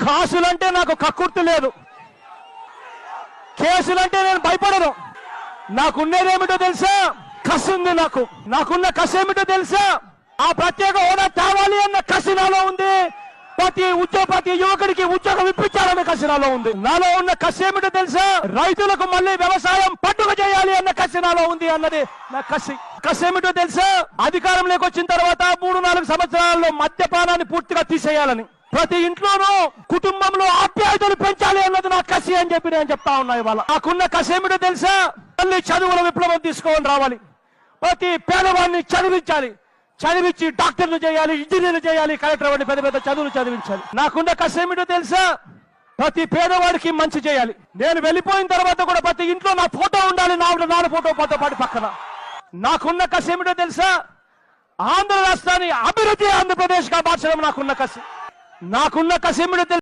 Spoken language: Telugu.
కాసులంటే నాకు కక్కుర్తి లేదు, కేసులంటే నేను భయపడను. నాకున్నదేమిటో తెలుసా? కసి ఉంది. నాకున్న కసి ఏమిటో తెలుసా? ఆ ప్రత్యేక హోదా తేవాలి అన్న కసి నాలో ఉంది. ప్రతి యువకుడికి ఉద్యోగం ఇప్పించాలన్న కసి నాలో ఉంది. నాలో ఉన్న కసి ఏమిటో తెలుసా? రైతులకు మళ్ళీ వ్యవసాయం పండుగ చేయాలి అన్న కసి నాలో ఉంది అన్నది నా కసి. కసి ఏమిటో తెలుసా? అధికారంలోకి వచ్చిన తర్వాత 3-4 సంవత్సరాల్లో మద్యపానాన్ని పూర్తిగా తీసేయాలని, ప్రతి ఇంట్లోనూ కుటుంబంలో ఆప్యాయతలు పెంచాలి అన్నది నా కసి అని చెప్పి నేను చెప్తా ఉన్నా. ఇవాళ నాకున్న కసి ఏమిటో తెలుసా? మళ్ళీ చదువుల విప్లవం తీసుకోవాలని రావాలి. ప్రతి పేదవాడిని చదివించి డాక్టర్లు చేయాలి, ఇంజనీర్లు చేయాలి, కలెక్టర్ వంటి పెద్ద పెద్ద చదువులు చదివించాలి. నాకున్న కసి ఏమిటో తెలుసా? ప్రతి పేదవాడికి మంచి చేయాలి. నేను వెళ్ళిపోయిన తర్వాత కూడా ప్రతి ఇంట్లో నా ఫోటో ఉండాలి, నా ఫోటో పాటు పక్కన. నాకున్న కసి ఏమిటో తెలుసా? ఆంధ్ర రాష్ట్రాన్ని అభివృద్ధి ఆంధ్రప్రదేశ్ గా మార్చడం నాకున్న కసి. నాకున్న కసి ఏమిటో తెలుసా?